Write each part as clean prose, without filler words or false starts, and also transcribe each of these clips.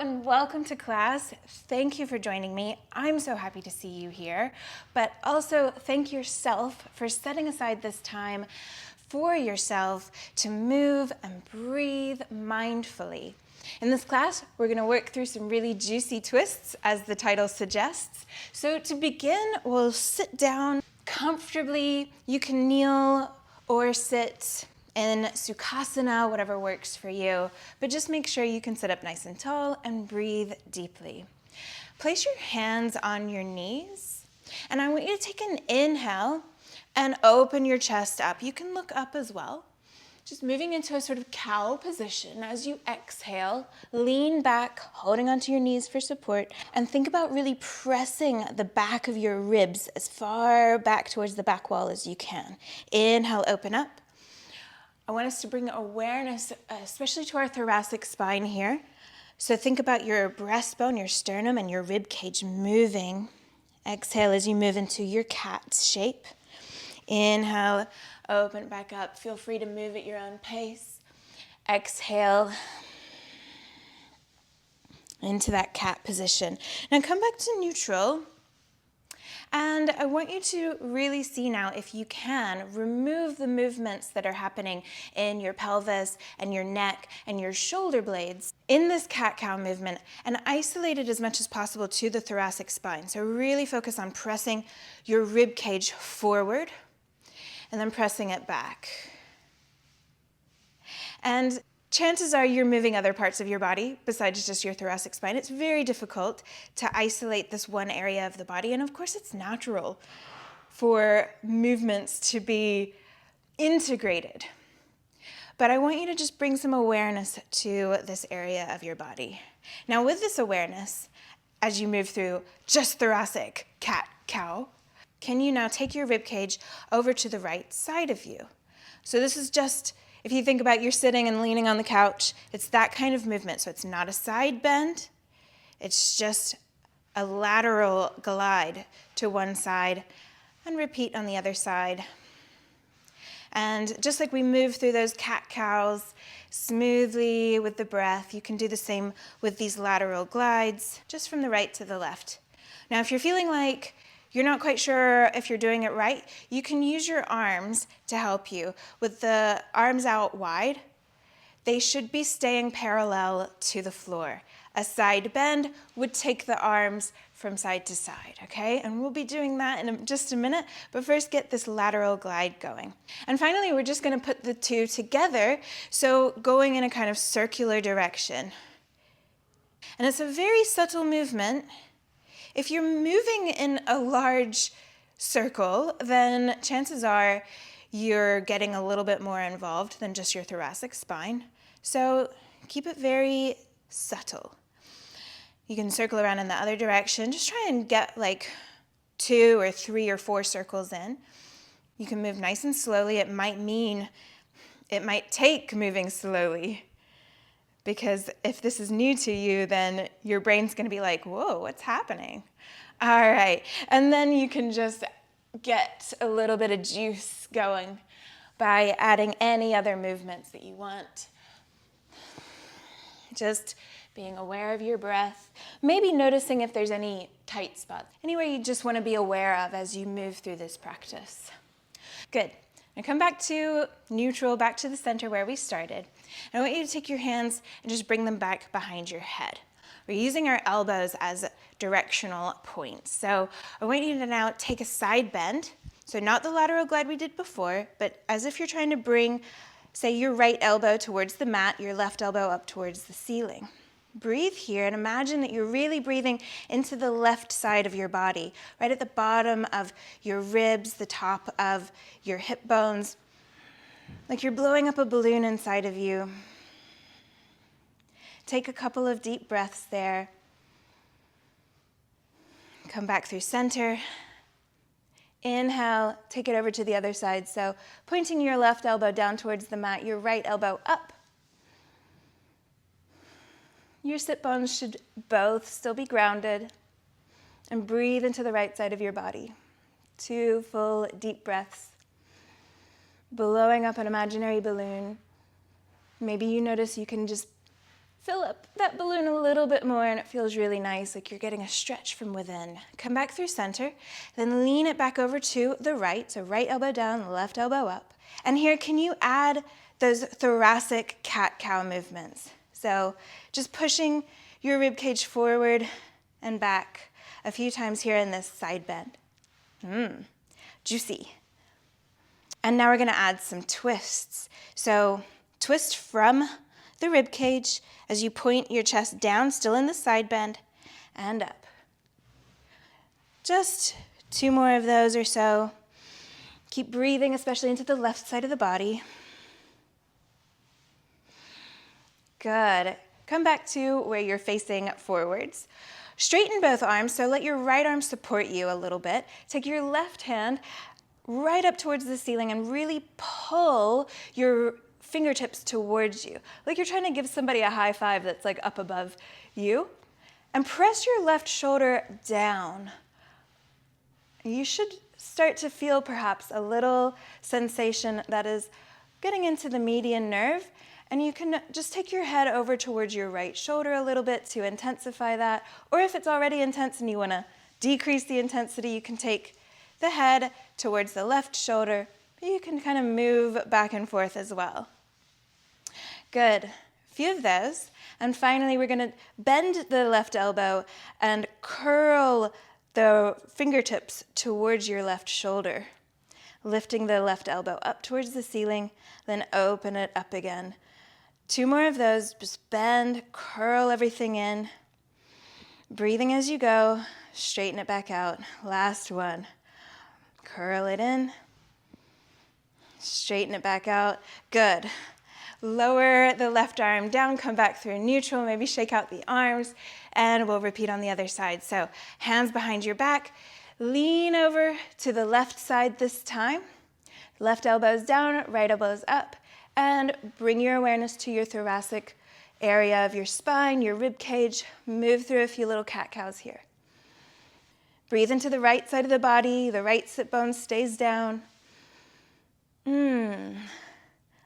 and welcome to class. Thank you for joining me. I'm so happy to see you here, but also thank yourself for setting aside this time for yourself to move and breathe mindfully. In this class, we're going to work through some really juicy twists, as the title suggests. So to begin, we'll sit down comfortably. You can kneel or sit in Sukhasana, whatever works for you, but just make sure you can sit up nice and tall and breathe deeply. Place your hands on your knees, and I want you to take an inhale and open your chest up. You can look up as well. Just moving into a sort of cow position. As you exhale, lean back, holding onto your knees for support, and think about really pressing the back of your ribs as far back towards the back wall as you can. Inhale, open up. I want us to bring awareness, especially to our thoracic spine here. So think about your breastbone, your sternum, and your rib cage moving. Exhale as you move into your cat shape. Inhale, open back up. Feel free to move at your own pace. Exhale into that cat position. Now come back to neutral. And I want you to really see now, if you can, remove the movements that are happening in your pelvis and your neck and your shoulder blades in this cat-cow movement and isolate it as much as possible to the thoracic spine. So really focus on pressing your rib cage forward and then pressing it back. And chances are you're moving other parts of your body besides just your thoracic spine. It's very difficult to isolate this one area of the body. And of course, it's natural for movements to be integrated. But I want you to just bring some awareness to this area of your body. Now, with this awareness, as you move through just thoracic, cat, cow, can you now take your rib cage over to the right side of you? So this is just, if you think about you're sitting and leaning on the couch, it's that kind of movement. So it's not a side bend. It's just a lateral glide to one side and repeat on the other side. And just like we move through those cat-cows smoothly with the breath, you can do the same with these lateral glides, just from the right to the left. Now, if you're feeling like you're not quite sure if you're doing it right, you can use your arms to help you. With the arms out wide, they should be staying parallel to the floor. A side bend would take the arms from side to side, okay? And we'll be doing that in just a minute, but first get this lateral glide going. And finally, we're just gonna put the two together, so going in a kind of circular direction. And it's a very subtle movement. If you're moving in a large circle, then chances are you're getting a little bit more involved than just your thoracic spine. So keep it very subtle. You can circle around in the other direction. Just try and get like 2 or 3 or 4 circles in. You can move nice and slowly. It might take moving slowly. Because if this is new to you, then your brain's going to be like, whoa, what's happening? All right. And then you can just get a little bit of juice going by adding any other movements that you want. Just being aware of your breath. Maybe noticing if there's any tight spots. Anywhere you just want to be aware of as you move through this practice. Good. Now come back to neutral, back to the center where we started. And I want you to take your hands and just bring them back behind your head. We're using our elbows as directional points. So I want you to now take a side bend. So not the lateral glide we did before, but as if you're trying to bring, say, your right elbow towards the mat, your left elbow up towards the ceiling. Breathe here and imagine that you're really breathing into the left side of your body, right at the bottom of your ribs, the top of your hip bones, like you're blowing up a balloon inside of you. Take a couple of deep breaths there. Come back through center. Inhale, take it over to the other side. So pointing your left elbow down towards the mat, your right elbow up. Your sit bones should both still be grounded. And breathe into the right side of your body. 2 full deep breaths. Blowing up an imaginary balloon. Maybe you notice you can just fill up that balloon a little bit more and it feels really nice, like you're getting a stretch from within. Come back through center, then lean it back over to the right. So right elbow down, left elbow up. And here, can you add those thoracic cat-cow movements? So just pushing your rib cage forward and back a few times here in this side bend. Juicy. And now we're gonna add some twists. So twist from the rib cage as you point your chest down, still in the side bend, and up. Just 2 more of those or so. Keep breathing, especially into the left side of the body. Good. Come back to where you're facing forwards. Straighten both arms, so let your right arm support you a little bit. Take your left hand right up towards the ceiling and really pull your fingertips towards you, like you're trying to give somebody a high five that's like up above you. And press your left shoulder down. You should start to feel perhaps a little sensation that is getting into the median nerve, and you can just take your head over towards your right shoulder a little bit to intensify that, or if it's already intense and you want to decrease the intensity, you can take the head towards the left shoulder. You can kind of move back and forth as well. Good. A few of those. And finally, we're going to bend the left elbow and curl the fingertips towards your left shoulder, lifting the left elbow up towards the ceiling, then open it up again. 2 more of those. Just bend, curl everything in. Breathing as you go. Straighten it back out. Last one. Curl it in. Straighten it back out. Good. Lower the left arm down, come back through neutral, maybe shake out the arms, and we'll repeat on the other side. So hands behind your back, lean over to the left side this time. Left elbows down, right elbows up, and bring your awareness to your thoracic area of your spine, your rib cage. Move through a few little cat-cows here. Breathe into the right side of the body, the right sit bone stays down.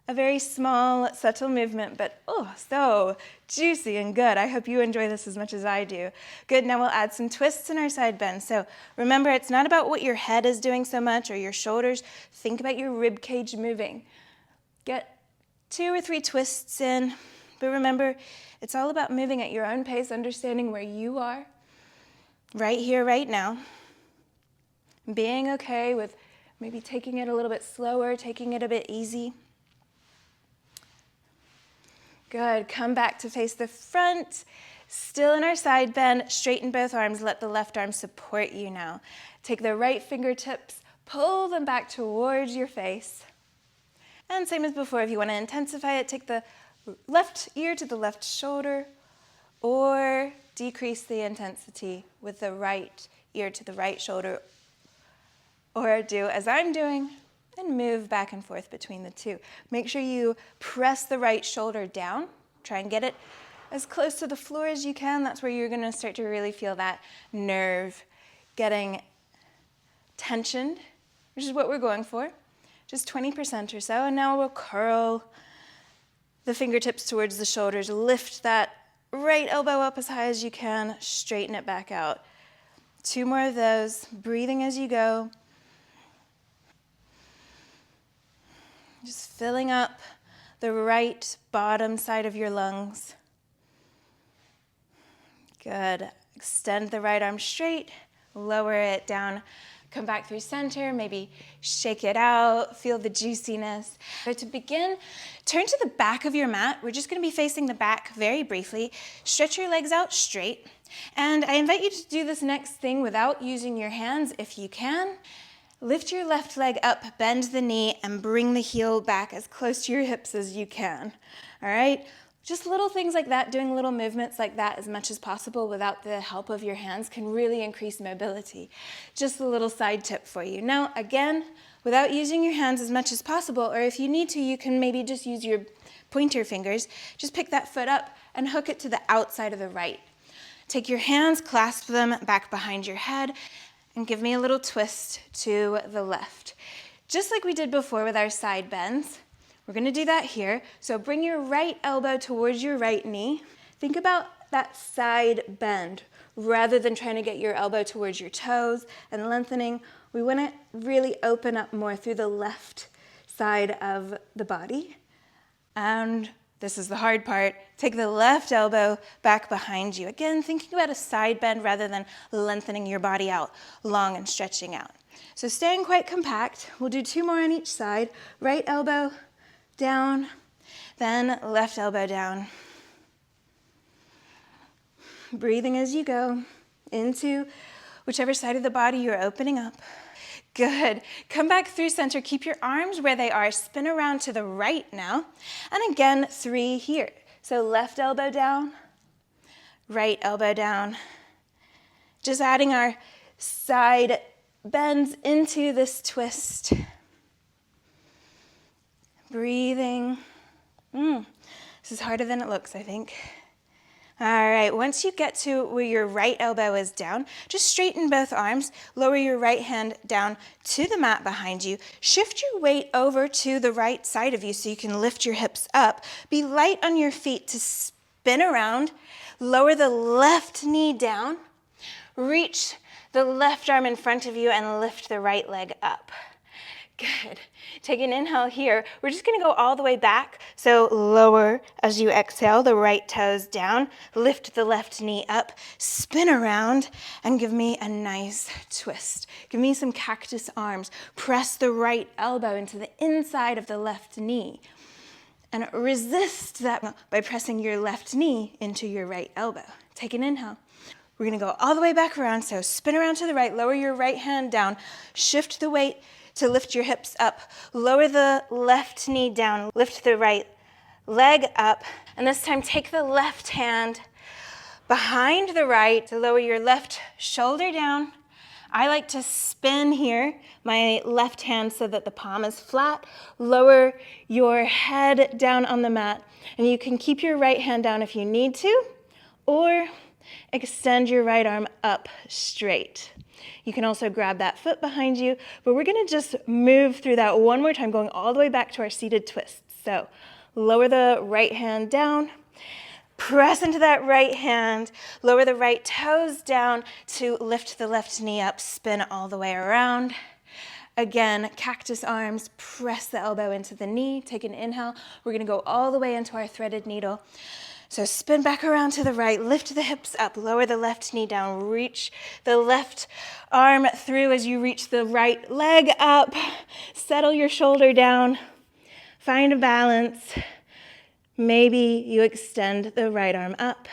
A very small, subtle movement, but oh, so juicy and good. I hope you enjoy this as much as I do. Good, now we'll add some twists in our side bend. So remember, it's not about what your head is doing so much or your shoulders. Think about your rib cage moving. Get 2 or 3 twists in, but remember, it's all about moving at your own pace, understanding where you are, right here, right now. Being okay with maybe taking it a little bit slower, taking it a bit easy. Good, come back to face the front. Still in our side bend, straighten both arms, let the left arm support you now. Take the right fingertips, pull them back towards your face. And same as before, if you want to intensify it, take the left ear to the left shoulder, or decrease the intensity with the right ear to the right shoulder, or do as I'm doing, and move back and forth between the two. Make sure you press the right shoulder down. Try and get it as close to the floor as you can. That's where you're gonna start to really feel that nerve getting tensioned, which is what we're going for. Just 20% or so. And now we'll curl the fingertips towards the shoulders. Lift that right elbow up as high as you can. Straighten it back out. 2 more of those. Breathing as you go. Just filling up the right bottom side of your lungs. Good. Extend the right arm straight, lower it down, come back through center, maybe shake it out, feel the juiciness. But to begin, turn to the back of your mat. We're just gonna be facing the back very briefly. Stretch your legs out straight. And I invite you to do this next thing without using your hands if you can. Lift your left leg up, bend the knee, and bring the heel back as close to your hips as you can. All right? Just little things like that, doing little movements like that as much as possible without the help of your hands can really increase mobility. Just a little side tip for you. Now, again, without using your hands as much as possible, or if you need to, you can maybe just use your pointer fingers. Just pick that foot up and hook it to the outside of the right. Take your hands, clasp them back behind your head, and give me a little twist to the left. Just like we did before with our side bends, we're gonna do that here. So bring your right elbow towards your right knee. Think about that side bend. Rather than trying to get your elbow towards your toes and lengthening, we want to really open up more through the left side of the body. And this is the hard part. Take the left elbow back behind you. Again, thinking about a side bend rather than lengthening your body out long and stretching out. So staying quite compact. We'll do 2 more on each side. Right elbow down, then left elbow down. Breathing as you go into whichever side of the body you're opening up. Good. Come back through center. Keep your arms where they are. Spin around to the right now. And again, 3 here. So left elbow down, right elbow down. Just adding our side bends into this twist. Breathing. This is harder than it looks, I think. All right, once you get to where your right elbow is down, just straighten both arms, lower your right hand down to the mat behind you, shift your weight over to the right side of you so you can lift your hips up. Be light on your feet to spin around, lower the left knee down, reach the left arm in front of you and lift the right leg up. Good. Take an inhale here. We're just going to go all the way back. So lower as you exhale, the right toes down. Lift the left knee up. Spin around and give me a nice twist. Give me some cactus arms. Press the right elbow into the inside of the left knee. And resist that by pressing your left knee into your right elbow. Take an inhale. We're going to go all the way back around. So spin around to the right. Lower your right hand down. Shift the weight to lift your hips up. Lower the left knee down. Lift the right leg up. And this time take the left hand behind the right to lower your left shoulder down. I like to spin here, my left hand so that the palm is flat. Lower your head down on the mat. And you can keep your right hand down if you need to, or extend your right arm up straight. You can also grab that foot behind you, but we're going to just move through that one more time, going all the way back to our seated twists. So lower the right hand down, press into that right hand, lower the right toes down to lift the left knee up, spin all the way around. Again, cactus arms, press the elbow into the knee, take an inhale. We're going to go all the way into our threaded needle. So spin back around to the right, lift the hips up, lower the left knee down, reach the left arm through as you reach the right leg up, settle your shoulder down, find a balance. Maybe you extend the right arm up.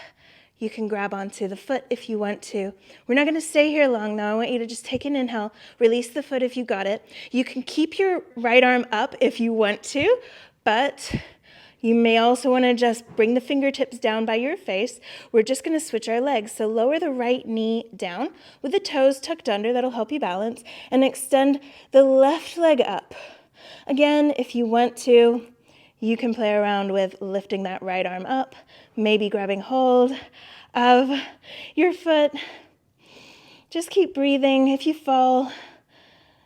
You can grab onto the foot if you want to. We're not going to stay here long though. I want you to just take an inhale, release the foot if you got it. You can keep your right arm up if you want to, but you may also want to just bring the fingertips down by your face. We're just going to switch our legs. So lower the right knee down with the toes tucked under. That'll help you balance. And extend the left leg up. Again, if you want to, you can play around with lifting that right arm up, maybe grabbing hold of your foot. Just keep breathing. If you fall,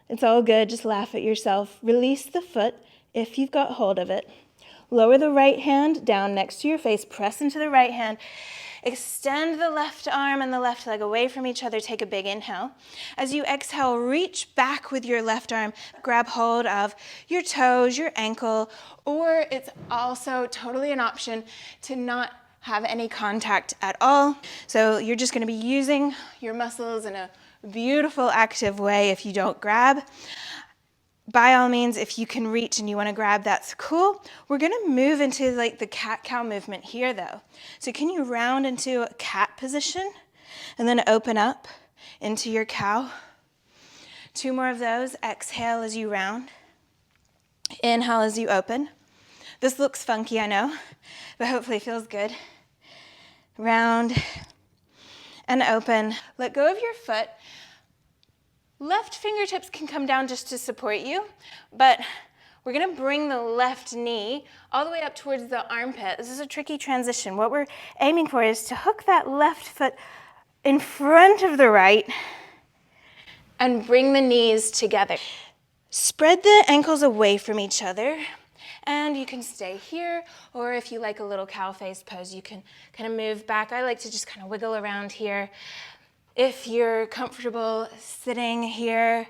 it's all good. Just laugh at yourself. Release the foot if you've got hold of it. Lower the right hand down next to your face. Press into the right hand. Extend the left arm and the left leg away from each other. Take a big inhale. As you exhale, reach back with your left arm. Grab hold of your toes, your ankle, or it's also totally an option to not have any contact at all. So you're just going to be using your muscles in a beautiful, active way if you don't grab. By all means, if you can reach and you want to grab, that's cool. We're going to move into like the cat-cow movement here though. So can you round into a cat position and then open up into your cow? 2 more of those. Exhale as you round. Inhale as you open. This looks funky, I know, but hopefully it feels good. Round and open. Let go of your foot. Left fingertips can come down just to support you, but we're going to bring the left knee all the way up towards the armpit. This is a tricky transition. What we're aiming for is to hook that left foot in front of the right and bring the knees together. Spread the ankles away from each other And you can stay here, or if you like a little cow face pose, you can kind of move back. I like to just kind of wiggle around here. If you're comfortable sitting here,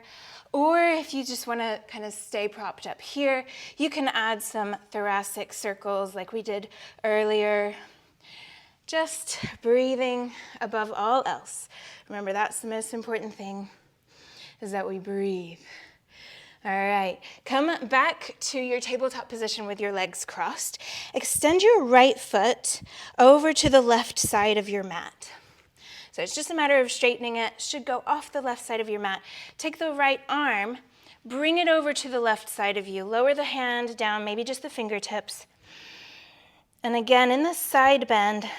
or if you just want to kind of stay propped up here, you can add some thoracic circles like we did earlier. Just breathing above all else. Remember, that's the most important thing, is that we breathe. All right, come back to your tabletop position with your legs crossed. Extend your right foot over to the left side of your mat. So it's just a matter of straightening it. Should go off the left side of your mat. Take the right arm, bring it over to the left side of you. Lower the hand down, maybe just the fingertips. And again, in this side bend,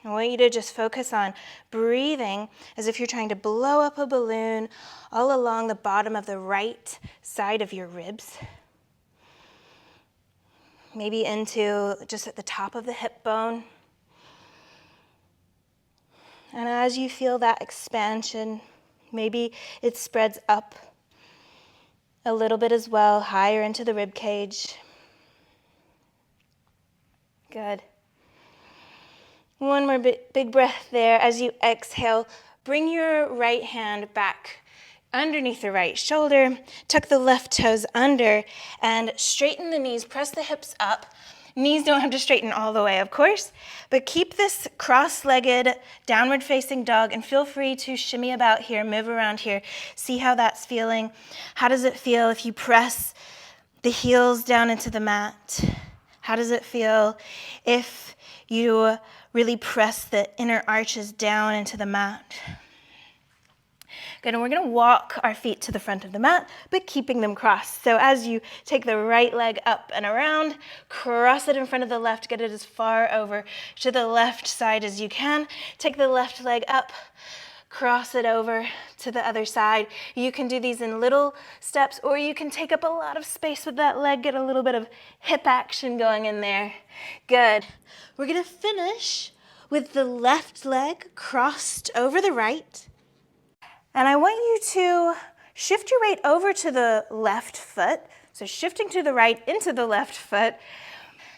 I want you to just focus on breathing as if you're trying to blow up a balloon all along the bottom of the right side of your ribs. Maybe into just at the top of the hip bone. And as you feel that expansion, maybe it spreads up a little bit as well, higher into the rib cage. Good. One more big breath there. As you exhale, bring your right hand back underneath the right shoulder, tuck the left toes under, and straighten the knees, press the hips up. Knees don't have to straighten all the way, of course, but keep this cross-legged downward facing dog and feel free to shimmy about here, move around here, see how that's feeling. How does it feel if you press the heels down into the mat? How does it feel if you really press the inner arches down into the mat? Good, and we're gonna walk our feet to the front of the mat, but keeping them crossed. So as you take the right leg up and around, cross it in front of the left, get it as far over to the left side as you can. Take the left leg up, cross it over to the other side. You can do these in little steps, or you can take up a lot of space with that leg, get a little bit of hip action going in there. Good. We're gonna finish with the left leg crossed over the right. And I want you to shift your weight over to the left foot. So shifting to the right into the left foot.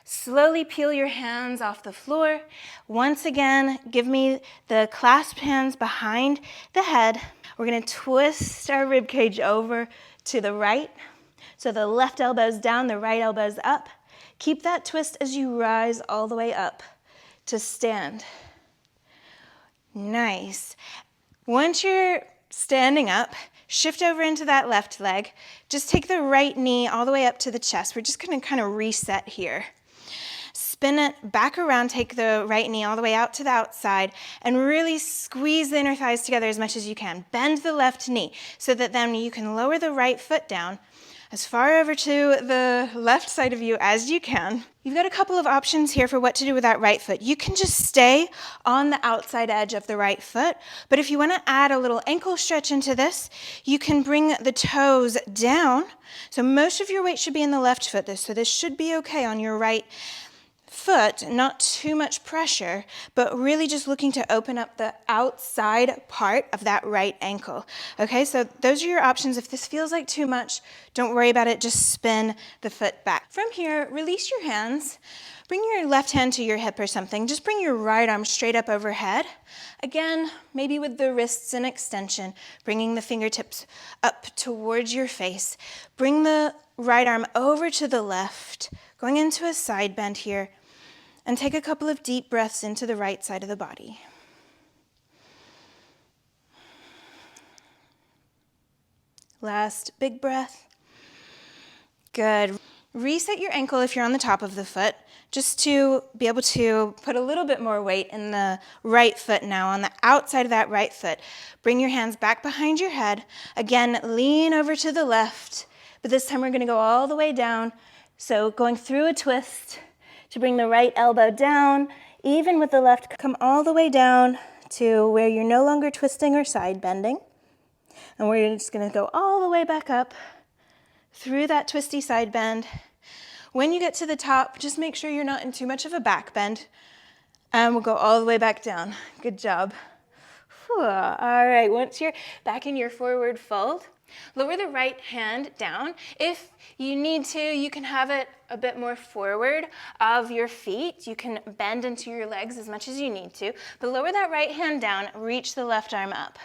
Slowly peel your hands off the floor. Once again, give me the clasped hands behind the head. We're gonna twist our rib cage over to the right. So the left elbow's down, the right elbow's up. Keep that twist as you rise all the way up to stand. Nice. Once you're standing up, shift over into that left leg. Just take the right knee all the way up to the chest. We're just gonna kind of reset here. Spin it back around, take the right knee all the way out to the outside, and really squeeze the inner thighs together as much as you can. Bend the left knee so that then you can lower the right foot down as far over to the left side of you as you can. You've got a couple of options here for what to do with that right foot. You can just stay on the outside edge of the right foot, but if you want to add a little ankle stretch into this, you can bring the toes down. So most of your weight should be in the left foot, so this should be okay on your right foot, not too much pressure, but really just looking to open up the outside part of that right ankle. Okay, so those are your options. If this feels like too much, don't worry about it, just spin the foot back. From here, release your hands, bring your left hand to your hip or something, just bring your right arm straight up overhead. Again, maybe with the wrists in extension, bringing the fingertips up towards your face. Bring the right arm over to the left, going into a side bend here. And take a couple of deep breaths into the right side of the body. Last big breath. Good. Reset your ankle if you're on the top of the foot, just to be able to put a little bit more weight in the right foot now, on the outside of that right foot. Bring your hands back behind your head. Again, lean over to the left, but this time we're going to go all the way down. So going through a twist, to bring the right elbow down, even with the left, come all the way down to where you're no longer twisting or side bending. And we're just gonna go all the way back up through that twisty side bend. When you get to the top, just make sure you're not in too much of a back bend. And we'll go all the way back down. Good job. Whew. All right, once you're back in your forward fold, Lower the right hand down. If you need to, you can have it a bit more forward of your feet. You can bend into your legs as much as you need to, but lower that right hand down, reach the left arm up.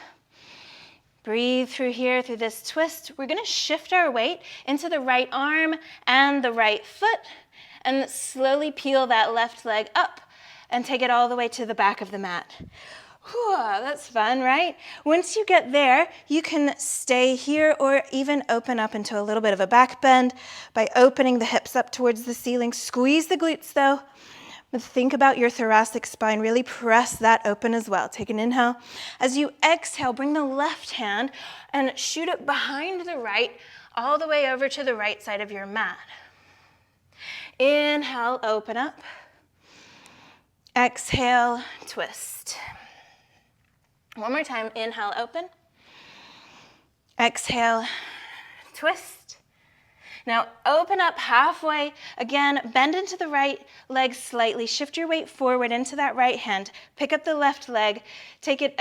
Breathe through here, through this twist. We're gonna shift our weight into the right arm and the right foot, and slowly peel that left leg up and take it all the way to the back of the mat. Whew, that's fun, right? Once you get there, you can stay here or even open up into a little bit of a back bend by opening the hips up towards the ceiling. Squeeze the glutes though. But think about your thoracic spine. Really press that open as well. Take an inhale. As you exhale, bring the left hand and shoot it behind the right, all the way over to the right side of your mat. Inhale, open up. Exhale, twist. One more time, inhale, open. Exhale, twist. Now open up halfway. Again, bend into the right leg slightly. Shift your weight forward into that right hand. Pick up the left leg. Take it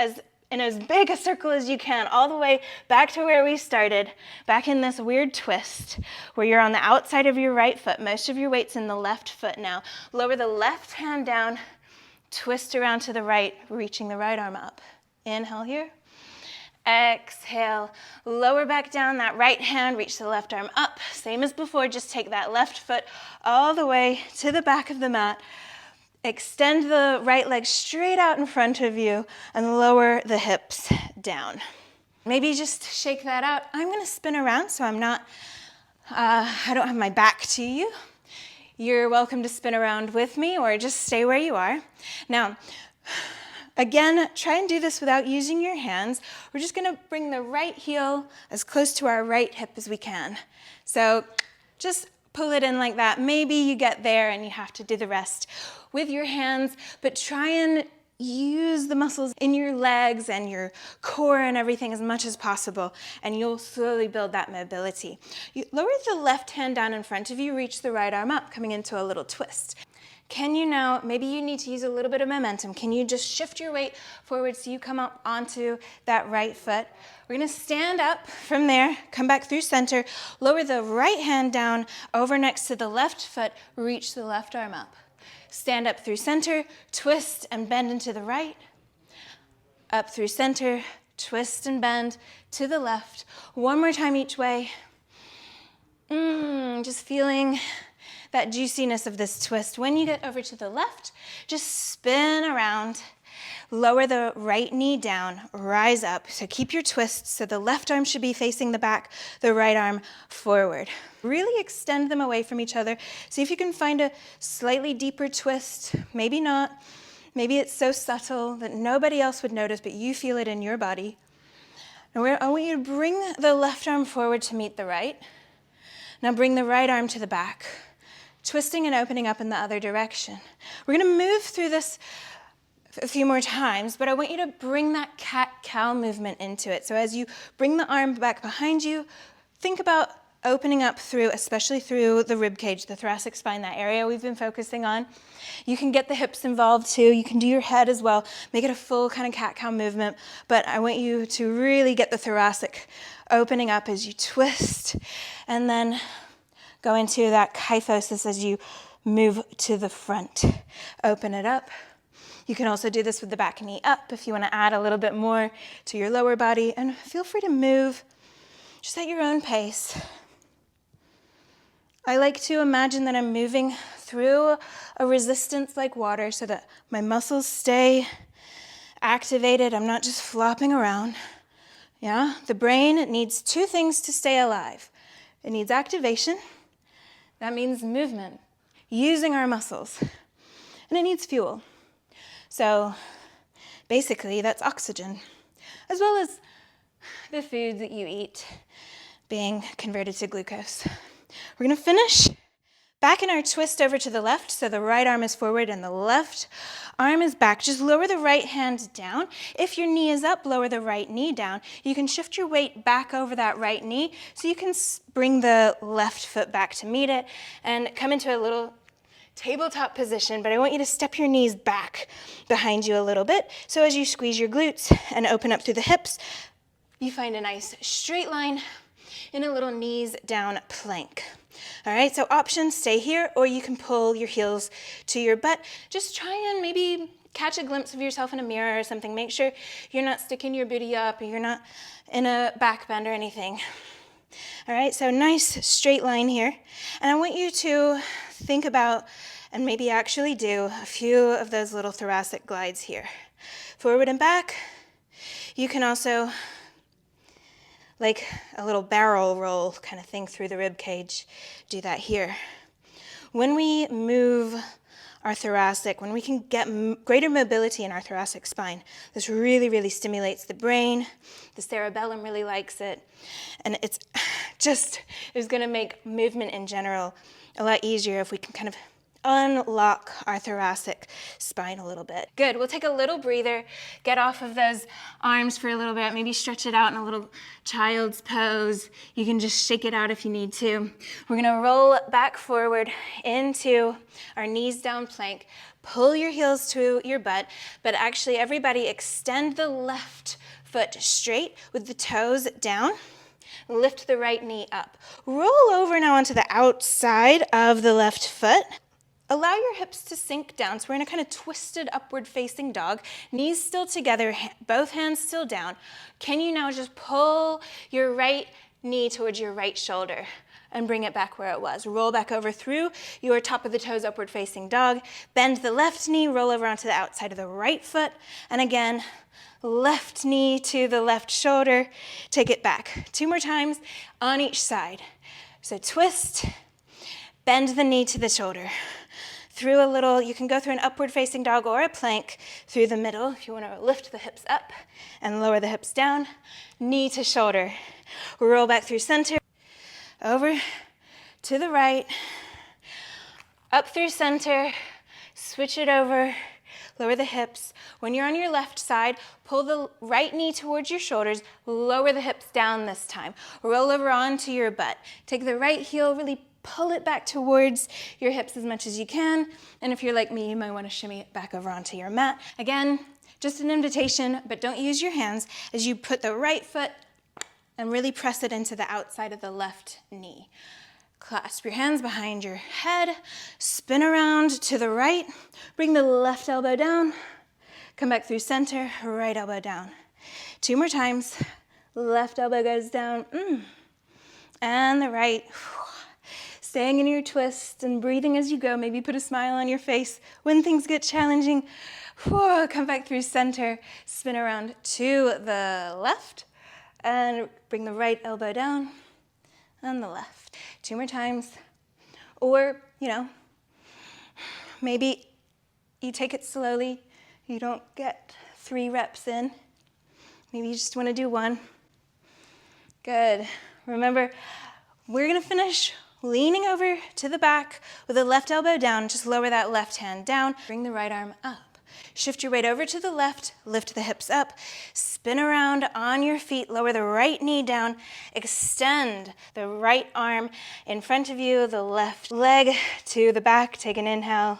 in as big a circle as you can, all the way back to where we started, back in this weird twist where you're on the outside of your right foot. Most of your weight's in the left foot now. Lower the left hand down, twist around to the right, reaching the right arm up. Inhale here. Exhale, lower back down that right hand, reach the left arm up. Same as before, just take that left foot all the way to the back of the mat. Extend the right leg straight out in front of you and lower the hips down. Maybe just shake that out. I'm gonna spin around so I'm not, I don't have my back to you. You're welcome to spin around with me or just stay where you are. Now, again, try and do this without using your hands. We're just gonna bring the right heel as close to our right hip as we can. So just pull it in like that. Maybe you get there and you have to do the rest with your hands, but try and use the muscles in your legs and your core and everything as much as possible, and you'll slowly build that mobility. You lower the left hand down in front of you, reach the right arm up, coming into a little twist. Can you now, maybe you need to use a little bit of momentum. Can you just shift your weight forward so you come up onto that right foot? We're gonna stand up from there, come back through center, lower the right hand down over next to the left foot, reach the left arm up. Stand up through center, twist and bend into the right. Up through center, twist and bend to the left. One more time each way. Just feeling that juiciness of this twist. When you get over to the left, just spin around, lower the right knee down, rise up. So keep your twist, so the left arm should be facing the back, the right arm forward. Really extend them away from each other. See if you can find a slightly deeper twist, maybe not. Maybe it's so subtle that nobody else would notice, but you feel it in your body. Now I want you to bring the left arm forward to meet the right. Now bring the right arm to the back, twisting and opening up in the other direction. We're gonna move through this a few more times, but I want you to bring that cat-cow movement into it. So as you bring the arm back behind you, think about opening up through, especially through the rib cage, the thoracic spine, that area we've been focusing on. You can get the hips involved too. You can do your head as well. Make it a full kind of cat-cow movement, but I want you to really get the thoracic opening up as you twist, and then go into that kyphosis as you move to the front. Open it up. You can also do this with the back knee up if you want to add a little bit more to your lower body, and feel free to move just at your own pace. I like to imagine that I'm moving through a resistance like water so that my muscles stay activated. I'm not just flopping around. Yeah, the brain, it needs two things to stay alive. It needs activation. That means movement, using our muscles. And it needs fuel. So basically that's oxygen, as well as the food that you eat being converted to glucose. We're gonna finish back in our twist over to the left, so the right arm is forward and the left arm is back. Just lower the right hand down. If your knee is up, lower the right knee down. You can shift your weight back over that right knee, so you can bring the left foot back to meet it and come into a little tabletop position, but I want you to step your knees back behind you a little bit. So as you squeeze your glutes and open up through the hips, you find a nice straight line in a little knees down plank. All right, so options, stay here, or you can pull your heels to your butt. Just try and maybe catch a glimpse of yourself in a mirror or something. Make sure you're not sticking your booty up or you're not in a back bend or anything. All right, so nice straight line here. And I want you to think about and maybe actually do a few of those little thoracic glides here. Forward and back. You can also, like a little barrel roll kind of thing through the rib cage, do that here. When we move our thoracic, when we can get greater mobility in our thoracic spine, this really, really stimulates the brain. The cerebellum really likes it. And it's going to make movement in general a lot easier if we can kind of unlock our thoracic spine a little bit. Good, we'll take a little breather, get off of those arms for a little bit, maybe stretch it out in a little child's pose. You can just shake it out if you need to. We're gonna roll back forward into our knees down plank. Pull your heels to your butt, but actually everybody extend the left foot straight with the toes down. Lift the right knee up. Roll over now onto the outside of the left foot. Allow your hips to sink down. So we're in a kind of twisted upward facing dog. Knees still together, both hands still down. Can you now just pull your right knee towards your right shoulder and bring it back where it was? Roll back over through your top of the toes upward facing dog. Bend the left knee, roll over onto the outside of the right foot. And again, left knee to the left shoulder. Take it back. 2 more times on each side. So twist, bend the knee to the shoulder. Through a little, you can go through an upward facing dog or a plank through the middle if you want to lift the hips up and lower the hips down. Knee to shoulder. Roll back through center, over to the right, up through center, switch it over, lower the hips. When you're on your left side, pull the right knee towards your shoulders, lower the hips down this time. Roll over onto your butt. Take the right heel, really pull it back towards your hips as much as you can. And if you're like me, you might want to shimmy it back over onto your mat. Again, just an invitation, but don't use your hands as you put the right foot and really press it into the outside of the left knee. Clasp your hands behind your head, spin around to the right, bring the left elbow down, come back through center, right elbow down. 2 more times, left elbow goes down, and the right. Staying in your twist and breathing as you go. Maybe put a smile on your face when things get challenging. Come back through center, spin around to the left, and bring the right elbow down and the left. 2 more times. Or, maybe you take it slowly. You don't get 3 reps in. Maybe you just want to do 1. Good. Remember, we're going to finish leaning over to the back with the left elbow down. Just lower that left hand down. Bring the right arm up. Shift your weight over to the left. Lift the hips up. Spin around on your feet. Lower the right knee down. Extend the right arm in front of you. The left leg to the back. Take an inhale.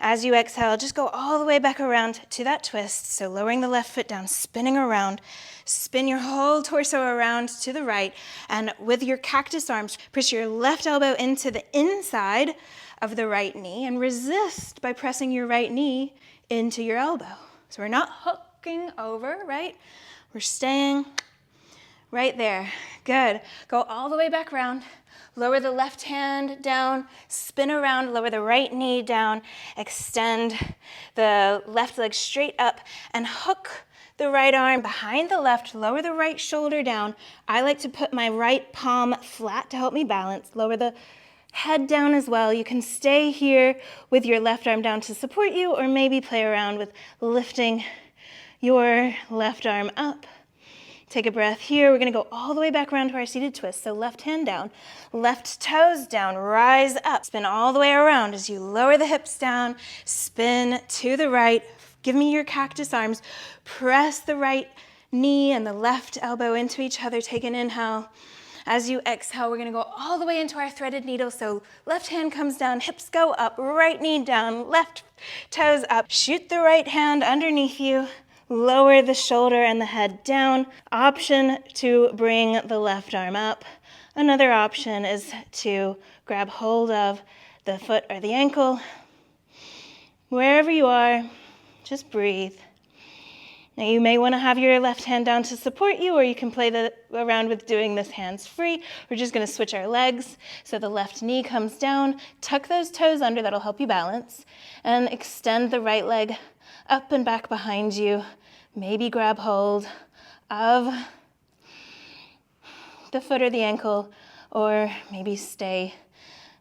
As you exhale, just go all the way back around to that twist. So lowering the left foot down, spinning around. Spin your whole torso around to the right, and with your cactus arms, push your left elbow into the inside of the right knee and resist by pressing your right knee into your elbow. So we're not hooking over, right? We're staying right there. Good. Go all the way back around. Lower the left hand down, spin around, lower the right knee down, extend the left leg straight up, and hook the right arm behind the left, lower the right shoulder down. I like to put my right palm flat to help me balance. Lower the head down as well. You can stay here with your left arm down to support you, or maybe play around with lifting your left arm up. Take a breath here. We're going to go all the way back around to our seated twist. So left hand down, left toes down, rise up. Spin all the way around as you lower the hips down, spin to the right. Give me your cactus arms. Press the right knee and the left elbow into each other. Take an inhale. As you exhale, we're going to go all the way into our threaded needle. So left hand comes down, hips go up, right knee down, left toes up. Shoot the right hand underneath you. lower the shoulder and the head down. Option to bring the left arm up. Another option is to grab hold of the foot or the ankle. Wherever you are, just breathe. Now you may want to have your left hand down to support you, or you can play around with doing this hands-free. We're just going to switch our legs. So the left knee comes down, tuck those toes under, that'll help you balance, and extend the right leg up and back behind you. Maybe grab hold of the foot or the ankle, or maybe stay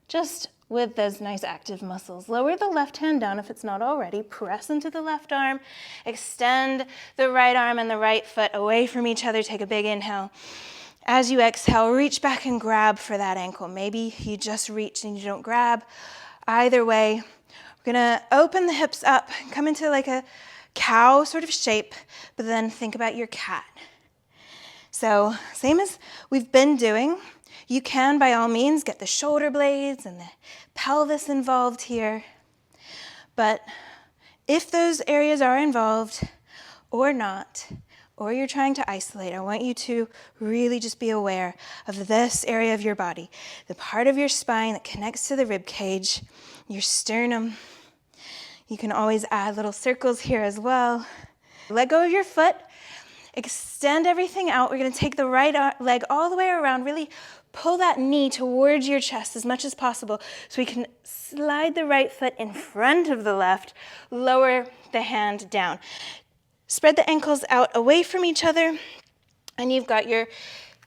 just with those nice active muscles. Lower the left hand down if it's not already. Press into the left arm. Extend the right arm and the right foot away from each other. Take a big inhale. As you exhale, reach back and grab for that ankle. Maybe you just reach and you don't grab. Either way, we're gonna open the hips up, come into like a cow sort of shape, but then think about your cat. So same as we've been doing, you can, by all means, get the shoulder blades and the pelvis involved here. But if those areas are involved or not, or you're trying to isolate, I want you to really just be aware of this area of your body, the part of your spine that connects to the rib cage, your sternum. You can always add little circles here as well. Let go of your foot. Extend everything out. We're going to take the right leg all the way around, really pull that knee towards your chest as much as possible so we can slide the right foot in front of the left, lower the hand down. Spread the ankles out away from each other, and you've got your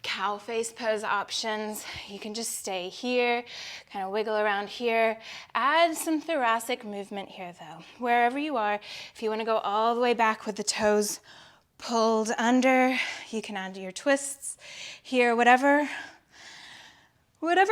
cow face pose options. You can just stay here, kind of wiggle around here. Add some thoracic movement here though. Wherever you are, if you want to go all the way back with the toes pulled under, you can add your twists here, whatever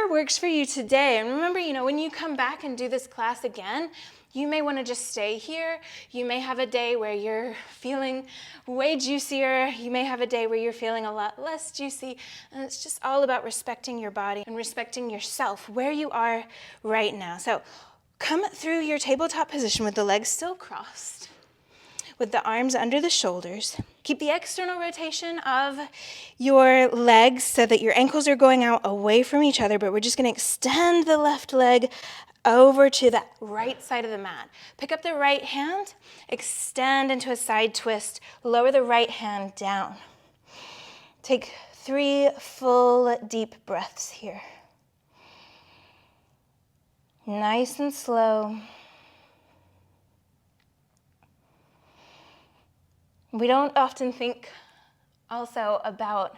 works for you today. And remember, when you come back and do this class again, you may want to just stay here. You may have a day where you're feeling way juicier. You may have a day where you're feeling a lot less juicy. And it's just all about respecting your body and respecting yourself where you are right now. So come through your tabletop position with the legs still crossed, with the arms under the shoulders. Keep the external rotation of your legs so that your ankles are going out away from each other, but we're just going to extend the left leg over to the right side of the mat. Pick up the right hand, extend into a side twist, lower the right hand down. Take 3 full deep breaths here. Nice and slow. We don't often think also about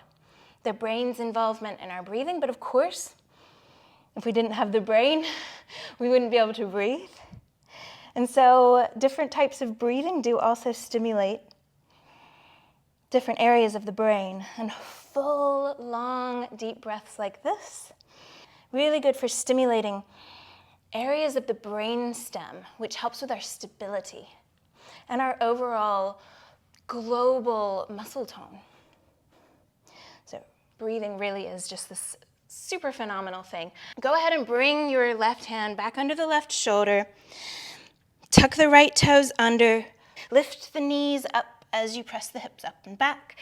the brain's involvement in our breathing, but of course, if we didn't have the brain, we wouldn't be able to breathe. And so different types of breathing do also stimulate different areas of the brain. And full, long, deep breaths like this, really good for stimulating areas of the brain stem, which helps with our stability and our overall global muscle tone. So breathing really is just this super phenomenal thing. Go ahead and bring your left hand back under the left shoulder. Tuck the right toes under. Lift the knees up as you press the hips up and back.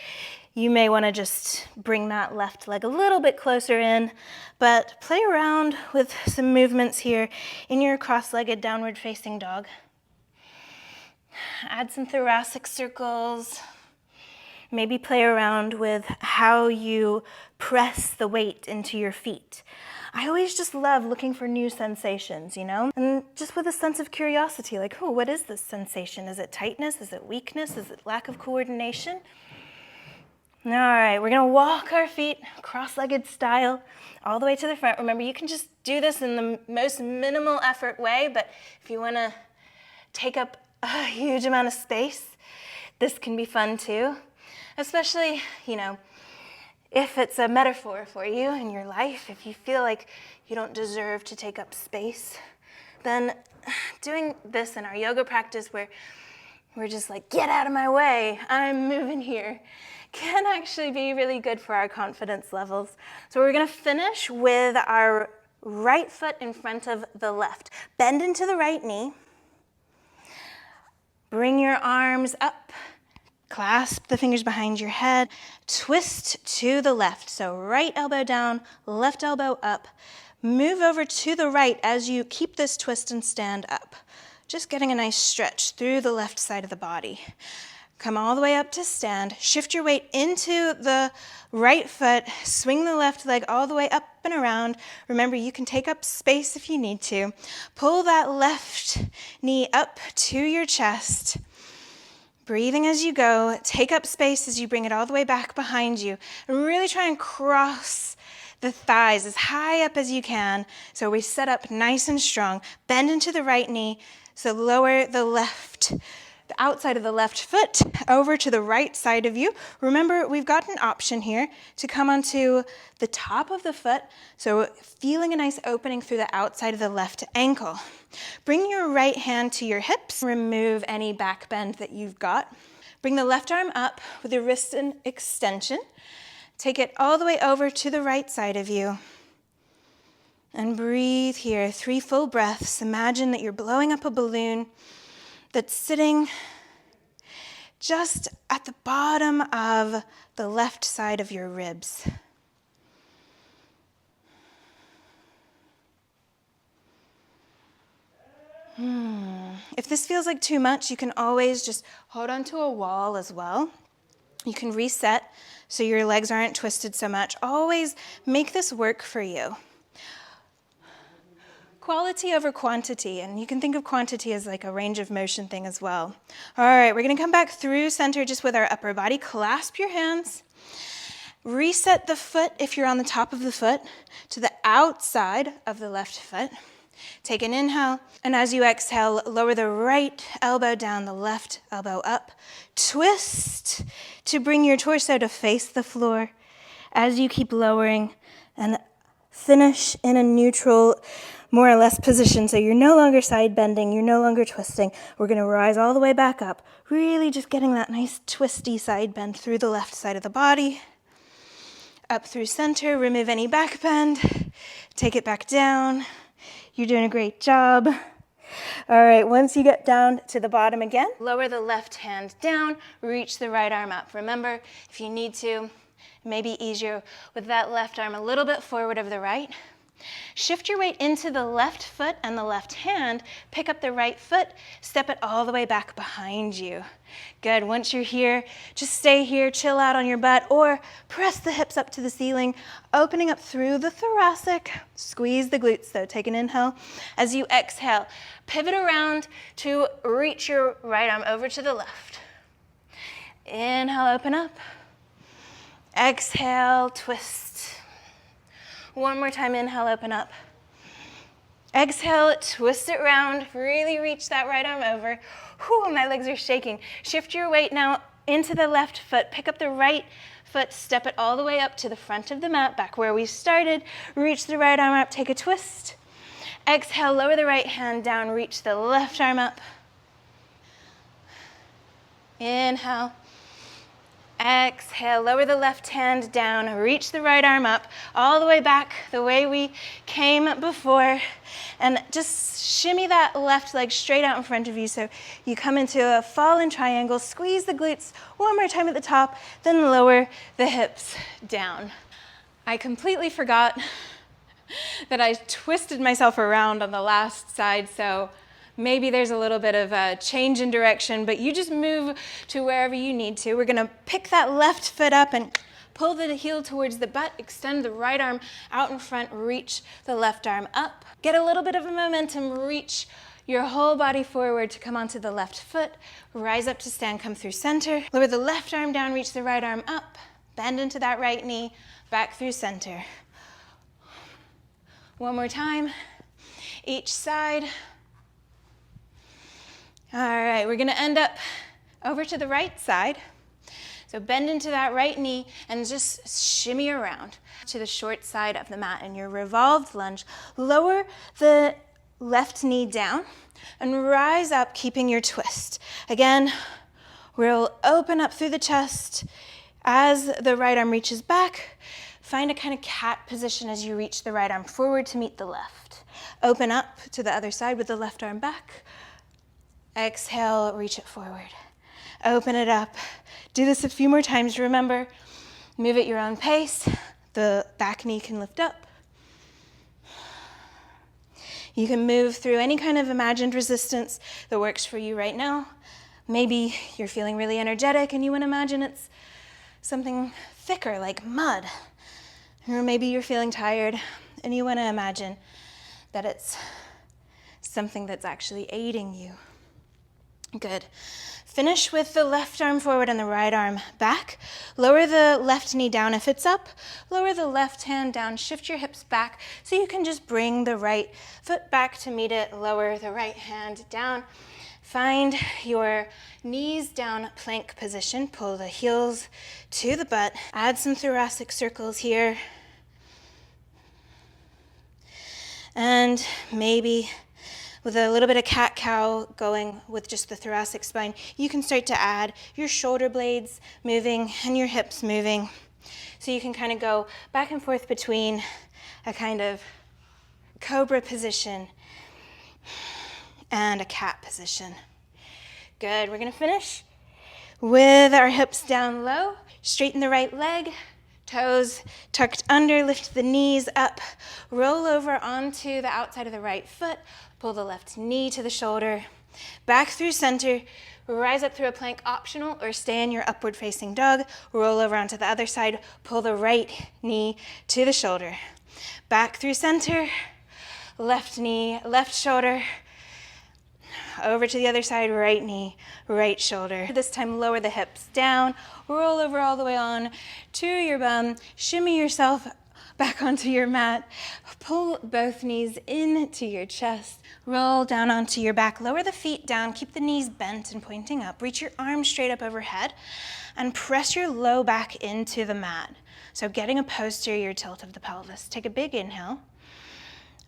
You may want to just bring that left leg a little bit closer in, but play around with some movements here in your cross-legged downward facing dog. Add some thoracic circles. Maybe play around with how you press the weight into your feet. I always just love looking for new sensations, and just with a sense of curiosity, like, oh, what is this sensation? Is it tightness? Is it weakness? Is it lack of coordination? All right, we're gonna walk our feet cross-legged style all the way to the front. Remember, you can just do this in the most minimal effort way, but if you wanna take up a huge amount of space, this can be fun too. Especially, if it's a metaphor for you in your life, if you feel like you don't deserve to take up space, then doing this in our yoga practice where we're just like, get out of my way, I'm moving here, can actually be really good for our confidence levels. So we're gonna finish with our right foot in front of the left. Bend into the right knee. Bring your arms up Clasp the fingers behind your head. Twist to the left. So right elbow down, left elbow up. Move over to the right as you keep this twist and stand up. Just getting a nice stretch through the left side of the body. Come all the way up to stand. Shift your weight into the right foot. Swing the left leg all the way up and around. Remember, you can take up space if you need to. Pull that left knee up to your chest. Breathing as you go. Take up space as you bring it all the way back behind you. And really try and cross the thighs as high up as you can. So we set up nice and strong. Bend into the right knee. So lower the outside of the left foot over to the right side of you. Remember, we've got an option here to come onto the top of the foot. So feeling a nice opening through the outside of the left ankle. Bring your right hand to your hips. Remove any back bend that you've got. Bring the left arm up with the wrist in extension. Take it all the way over to the right side of you. And breathe here, 3 full breaths. Imagine that you're blowing up a balloon that's sitting just at the bottom of the left side of your ribs. If this feels like too much, you can always just hold onto a wall as well. You can reset so your legs aren't twisted so much. Always make this work for you. Quality over quantity, and you can think of quantity as like a range of motion thing as well. All right, we're gonna come back through center just with our upper body. Clasp your hands. Reset the foot, if you're on the top of the foot, to the outside of the left foot. Take an inhale, and as you exhale, lower the right elbow down, the left elbow up. Twist to bring your torso to face the floor as you keep lowering, and finish in a neutral, more or less position. So you're no longer side bending, you're no longer twisting. We're gonna rise all the way back up, really just getting that nice twisty side bend through the left side of the body. Up through center, remove any back bend, take it back down. You're doing a great job. All right, once you get down to the bottom again, lower the left hand down, reach the right arm up. Remember, if you need to, maybe easier with that left arm a little bit forward of the right. Shift your weight into the left foot and the left hand. Pick up the right foot, step it all the way back behind you. Good, once you're here, just stay here, chill out on your butt, or press the hips up to the ceiling, opening up through the thoracic. Squeeze the glutes though, take an inhale. As you exhale, pivot around to reach your right arm over to the left. Inhale, open up. Exhale, twist. One more time, inhale, open up. Exhale, twist it round, really reach that right arm over. Whew, my legs are shaking. Shift your weight now into the left foot. Pick up the right foot, step it all the way up to the front of the mat, back where we started. Reach the right arm up, take a twist. Exhale, lower the right hand down, reach the left arm up. Inhale. Exhale, lower the left hand down, reach the right arm up, all the way back the way we came before, and just shimmy that left leg straight out in front of you so you come into a fallen triangle. Squeeze the glutes one more time at the top, then lower the hips down. I completely forgot that I twisted myself around on the last side, so maybe there's a little bit of a change in direction, but you just move to wherever you need to. We're gonna pick that left foot up and pull the heel towards the butt, extend the right arm out in front, reach the left arm up. Get a little bit of a momentum, reach your whole body forward to come onto the left foot, rise up to stand, come through center, lower the left arm down, reach the right arm up, bend into that right knee, back through center. One more time, each side. All right, we're gonna end up over to the right side. So bend into that right knee and just shimmy around to the short side of the mat in your revolved lunge. Lower the left knee down and rise up, keeping your twist. Again, we'll open up through the chest as the right arm reaches back. Find a kind of cat position as you reach the right arm forward to meet the left. Open up to the other side with the left arm back. Exhale, reach it forward. Open it up. Do this a few more times. Remember, move at your own pace. The back knee can lift up. You can move through any kind of imagined resistance that works for you right now. Maybe you're feeling really energetic and you want to imagine it's something thicker like mud. Or maybe you're feeling tired and you want to imagine that it's something that's actually aiding you. Good. Finish with the left arm forward and the right arm back. Lower the left knee down if it's up. Lower the left hand down. Shift your hips back so you can just bring the right foot back to meet it. Lower the right hand down. Find your knees down plank position. Pull the heels to the butt. Add some thoracic circles here. And maybe with a little bit of cat-cow going with just the thoracic spine, you can start to add your shoulder blades moving and your hips moving. So you can kind of go back and forth between a kind of cobra position and a cat position. Good, we're gonna finish with our hips down low. Straighten the right leg, toes tucked under, lift the knees up, roll over onto the outside of the right foot, pull the left knee to the shoulder, back through center, rise up through a plank, optional, or stay in your upward facing dog, roll over onto the other side, pull the right knee to the shoulder, back through center, left knee, left shoulder, over to the other side, right knee, right shoulder. This time lower the hips down, roll over all the way on to your bum, shimmy yourself back onto your mat, pull both knees into your chest, roll down onto your back, lower the feet down, keep the knees bent and pointing up, reach your arms straight up overhead, and press your low back into the mat. So getting a posterior tilt of the pelvis. Take a big inhale,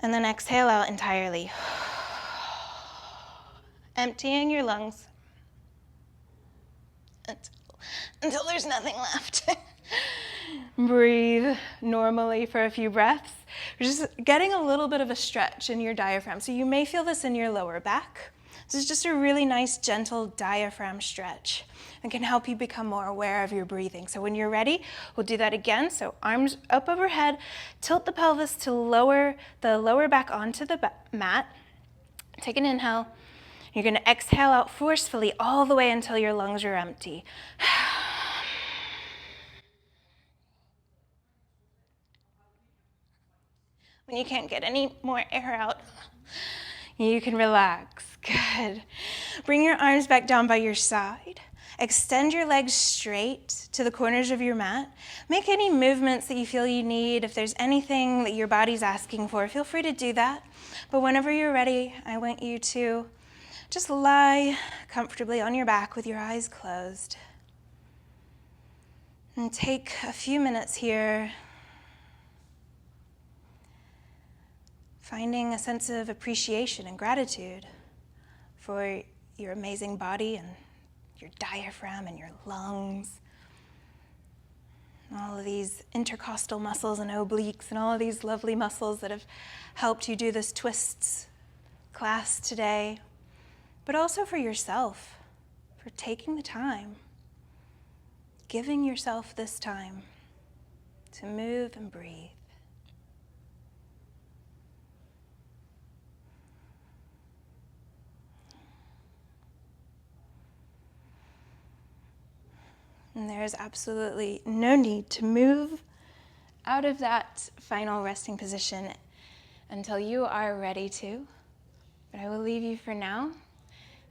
and then exhale out entirely. Emptying your lungs until there's nothing left. Breathe normally for a few breaths. You're just getting a little bit of a stretch in your diaphragm. So you may feel this in your lower back. This is just a really nice, gentle diaphragm stretch and can help you become more aware of your breathing. So when you're ready, we'll do that again. So arms up overhead, tilt the pelvis to lower the lower back onto the mat. Take an inhale. You're going to exhale out forcefully all the way until your lungs are empty. When you can't get any more air out, you can relax. Good. Bring your arms back down by your side. Extend your legs straight to the corners of your mat. Make any movements that you feel you need. If there's anything that your body's asking for, feel free to do that. But whenever you're ready, I want you to just lie comfortably on your back with your eyes closed. And take a few minutes here, finding a sense of appreciation and gratitude for your amazing body and your diaphragm and your lungs. All of these intercostal muscles and obliques and all of these lovely muscles that have helped you do this twists class today. But also for yourself, for taking the time, giving yourself this time to move and breathe. And there is absolutely no need to move out of that final resting position until you are ready to. But I will leave you for now.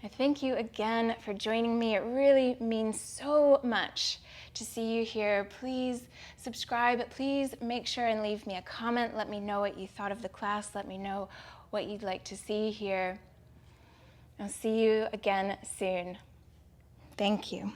I thank you again for joining me. It really means so much to see you here. Please subscribe. Please make sure and leave me a comment. Let me know what you thought of the class. Let me know what you'd like to see here. I'll see you again soon. Thank you.